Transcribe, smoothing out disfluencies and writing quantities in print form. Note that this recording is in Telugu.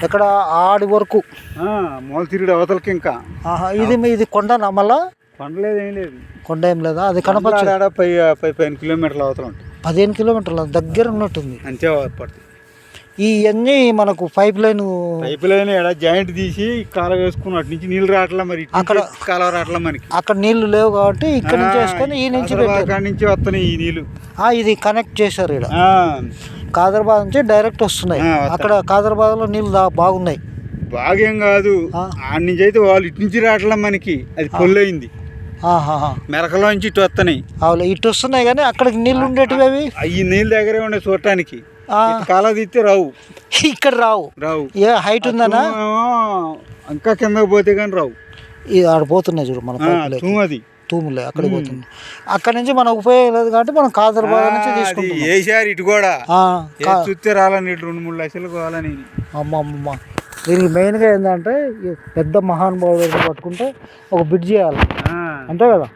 ఎక్కడ ఆడి వరకు మూలతిరిగి అవతలకి ఇంకా. ఇది కొండనా మళ్ళా? కొండలేదు, ఏం లేదు. కొండ ఏం లేదా? అది కనపచ్చు. 15 కిలోమీటర్ల అవతల ఉంటుంది. 15 కిలోమీటర్ల దగ్గర ఉన్నట్టుంది. అంతే పడుతుంది. ఇవన్నీ మనకు పైప్ లైన్ జాయింట్ తీసి కాల వేసుకుని అటు నుంచి నీళ్ళు రావట్లా, మరి అక్కడ కాలువ రావట్లా మనకి. అక్కడ నీళ్లు లేవు కాబట్టి ఇక్కడ నుంచి వేసుకొని ఈ నుంచి నుంచి వస్తున్నాయి ఈ నీళ్ళు. ఇది కనెక్ట్ చేశారు ఇక్కడ. కాదరాబాద్ నుంచి డైరెక్ట్ వస్తున్నాయి. అక్కడ కాదరాబాద్లో నీళ్ళు బాగున్నాయి. బాగేం కాదు, ఆడి నుంచి అయితే వాళ్ళు ఇటు నుంచి రావట్లా మనకి. అది పొల్లు అయింది. మెరకలో నుంచి ఇటు వస్తున్నాయి. ఇటు వస్తున్నాయి కానీ అక్కడికి నీళ్ళు ఉండేటివి అవి. ఈ నీళ్ళ దగ్గరే ఉండే చూడటానికి. కాలా తీస్తే రావు, ఇక్కడ రావు. ఏ హైట్ ఉందనా? ఇంకా కిందకి పోతే కానీ రావు. ఆడ పోతున్నాయి చూడు మన అది తూములే అక్కడికి పోతుంది. అక్కడ నుంచి మనకు ఉపయోగం లేదు కాబట్టి మనం కాదరాబాద్ నుంచి తీసుకుంటాం. వేసారు ఇటు కూడా చూస్తే రాలని 2-3 లక్షలు కావాలని. అమ్మమ్మ, దీనికి మెయిన్గా ఏంటంటే పెద్ద మహానుభావుడు పట్టుకుంటే ఒక బిడ్ చేయాలి అంతే కదా.